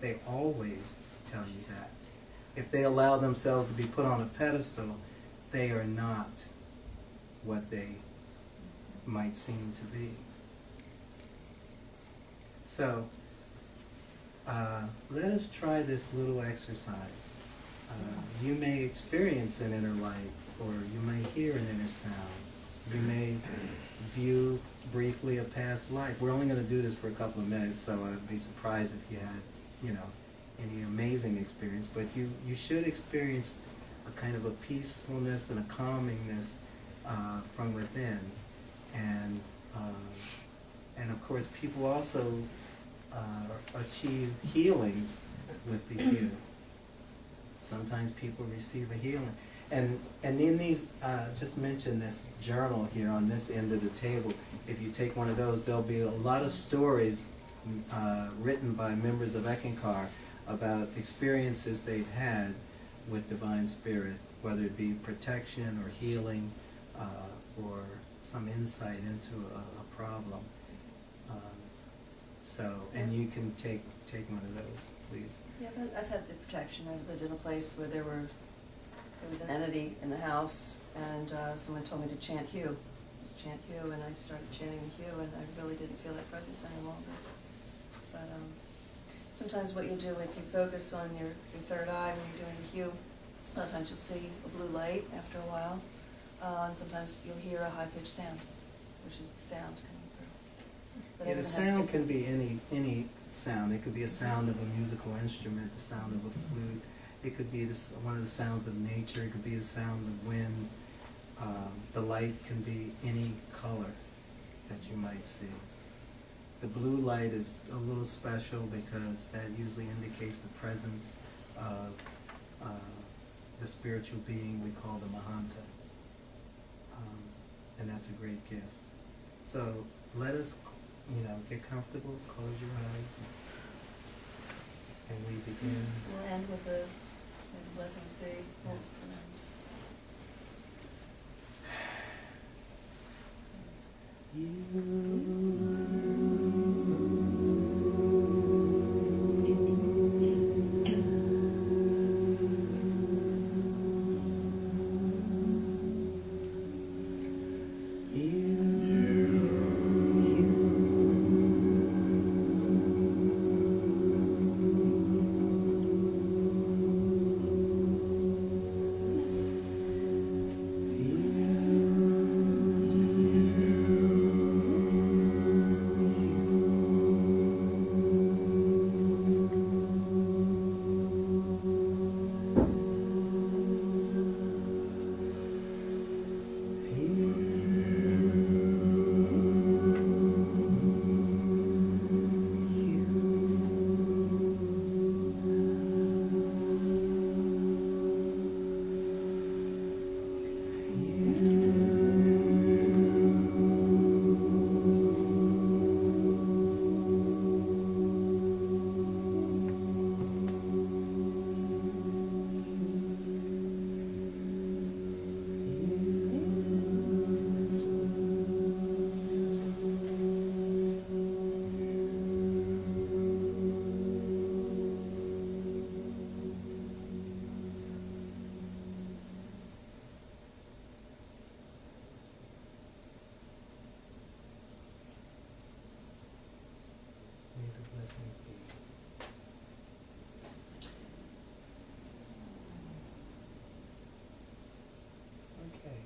They always tell you that. If they allow themselves to be put on a pedestal, they are not what they might seem to be. So, let us try this little exercise. You may experience an inner light or you may hear an inner sound. You may view briefly a past life. We're only going to do this for a couple of minutes, so I'd be surprised if you had, you know, any amazing experience, but you should experience a kind of a peacefulness and a calmingness from within. And of course, people also achieve healings with the hue. Sometimes people receive a healing. And in these, just mention this journal here on this end of the table. If you take one of those, there'll be a lot of stories written by members of Eckankar about experiences they've had with Divine Spirit, whether it be protection or healing or some insight into a problem. And you can take one of those, please. Yeah, I've had the protection. I lived in a place where there was an entity in the house, and someone told me to chant Hugh. Just chant Hugh, and I started chanting the Hugh, and I really didn't feel that presence any longer. But sometimes what you'll do if you focus on your third eye when you're doing the Hugh, a lot of times you'll see a blue light after a while, and sometimes you'll hear a high-pitched sound, which is the sound coming through. But Yeah, the everyone has sound can different- be any sound. It could be a sound of a musical instrument, the sound of a flute. It could be one of the sounds of nature. It could be a sound of wind. The light can be any color that you might see. The blue light is a little special because that usually indicates the presence of the spiritual being we call the Mahanta. And that's a great gift. So let us, get comfortable, close your eyes, and we begin. We'll end with the blessings be. Yes. Blessings be. Okay.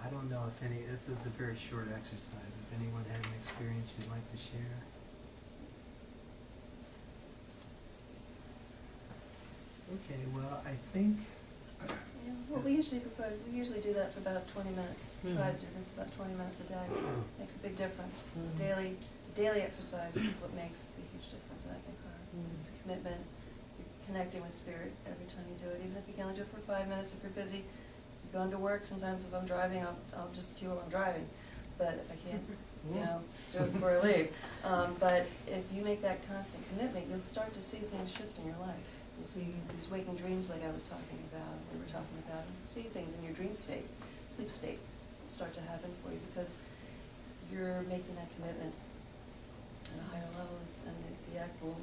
I don't know if it's a very short exercise. If anyone had an experience you'd like to share. Okay, well, I think. Yeah, well, we usually do that for about 20 minutes. Try to do this about 20 minutes a day. Makes a big difference. Daily exercise is what makes the huge difference in Eckankar. It's a commitment. You're connecting with spirit every time you do it. Even if you can only do it for 5 minutes, if you're busy, you're going to work. Sometimes if I'm driving, I'll just do while I'm driving. But if I can't, do it before I leave. But if you make that constant commitment, you'll start to see things shift in your life. You'll see these waking dreams like I was talking about, we were talking about. You'll see things in your dream state, sleep state, start to happen for you because you're making that commitment at a higher level, and the act will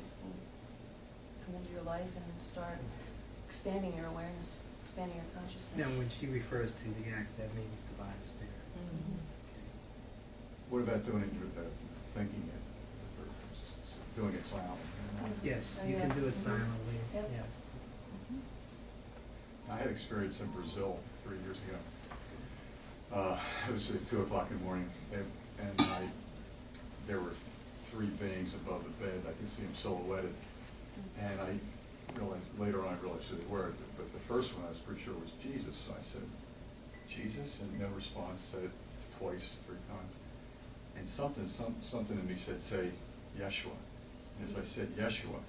come into your life and start expanding your awareness, expanding your consciousness. Now, when she refers to the act, that means Divine Spirit. Mm-hmm. Okay. What about doing it with thinking it, or doing it silently? Yes, Oh, you yeah. can do it silently. Yep. Yes. I had experience in Brazil 3 years ago. It was at 2 o'clock in the morning, and there were 3 beings above the bed. I could see them silhouetted, and later on I realized who they were. But the first one I was pretty sure was Jesus. So I said, "Jesus," and no response. Said it twice, 3 times, and something in me said, "Say Yeshua." And as I said Yeshua,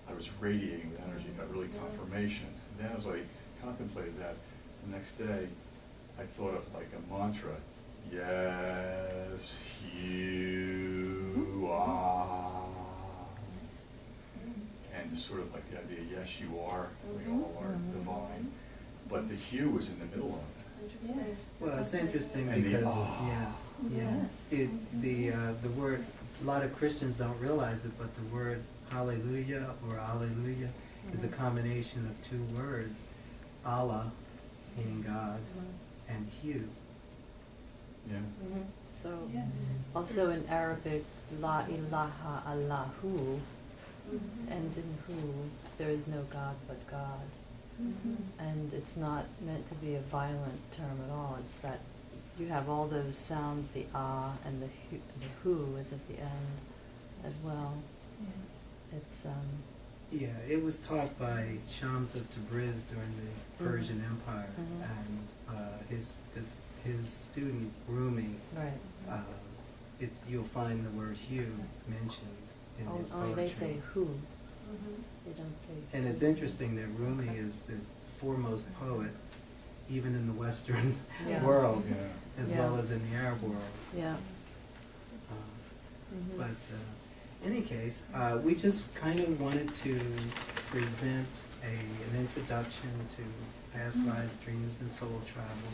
I was radiating with energy. Got really confirmation. And then as I contemplated that, the next day, I thought of like a mantra, yes, you are. And sort of like the idea, yes, you are, we all are divine. But the hue was in the middle of it. Interesting. Well, it's interesting And the because, the word, a lot of Christians don't realize it, but the word hallelujah or alleluia is a combination of 2 words, Allah, meaning God, and hue. Yeah. So, also in Arabic, La ilaha Allahu ends in hu. There is no God but God. And it's not meant to be a violent term at all. It's that you have all those sounds, the ah and the hu is at the end as well. It's Yeah, it was taught by Shams of Tabriz during the Persian Empire, and his student Rumi. right. You'll find the word hue mentioned in his poetry. Only they say who. They don't say. And it's interesting that Rumi is the foremost poet, even in the Western world, Yeah. as well as in the Arab world. Yeah. But in any case, we just kind of wanted to present an introduction to past life, dreams, and soul travel.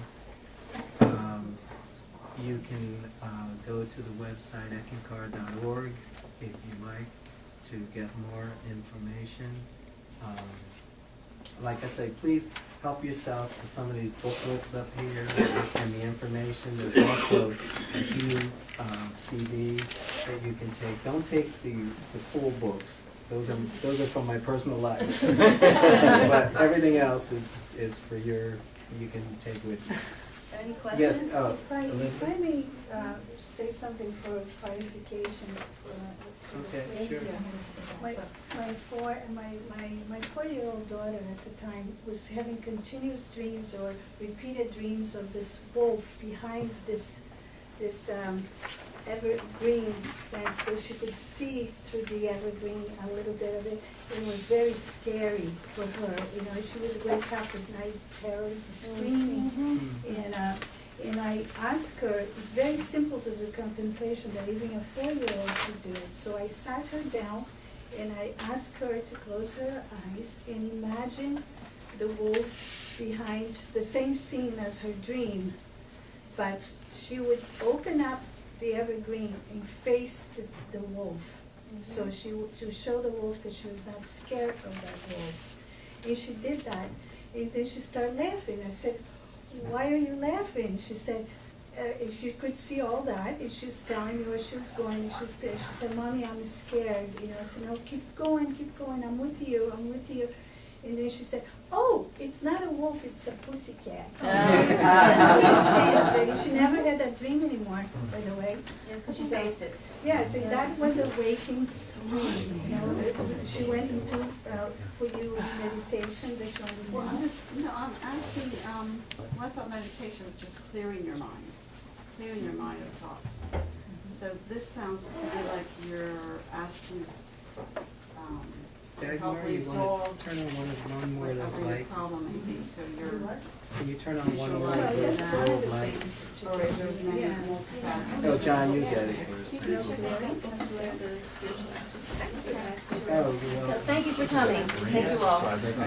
You can go to the website eckankar.org if you like to get more information. Like I say, please help yourself to some of these booklets up here and the information. There's also a huge CD that you can take. Don't take the full books. Those are from my personal life. But everything else is for you can take with you. Any questions? Yes, If I Elizabeth? may say something for clarification for Okay, the sure. My 4-year-old daughter at the time was having continuous dreams or repeated dreams of this wolf behind this evergreen fence, so she could see through the evergreen a little bit of it. It was very scary for her. You know, she would wake up at night terrors, screaming, and I asked her. It's very simple to do contemplation that even a 4-year-old could do it. So I sat her down and I asked her to close her eyes and imagine the wolf behind the same scene as her dream, but she would open up the evergreen and face the wolf. So to show the wolf that she was not scared of that wolf. And she did that, and then she started laughing. I said, "Why are you laughing?" She said, she could see all that, and she was telling me where she was going, and she said, "Mommy, I'm scared." You know, I said, "No, keep going, I'm with you, I'm with you." And then she said, "Oh, it's not a wolf, it's a pussycat." She never had that dream anymore, by the way. She faced it. Yes, and that was a waking dream. You know, she went into for you meditation that you Well, understand. I'm asking, I thought meditation was just clearing your mind of thoughts. So this sounds to me like you're asking, Dagmar, help you resolve want to turn on one more of those whatever your lights? problem may be, so you're, Can you turn on one more of Visualize those that. bulb lights? or is there many multifaceted? Oh, John, you get it first. Oh, you're welcome. Thank you for coming. Thank you all.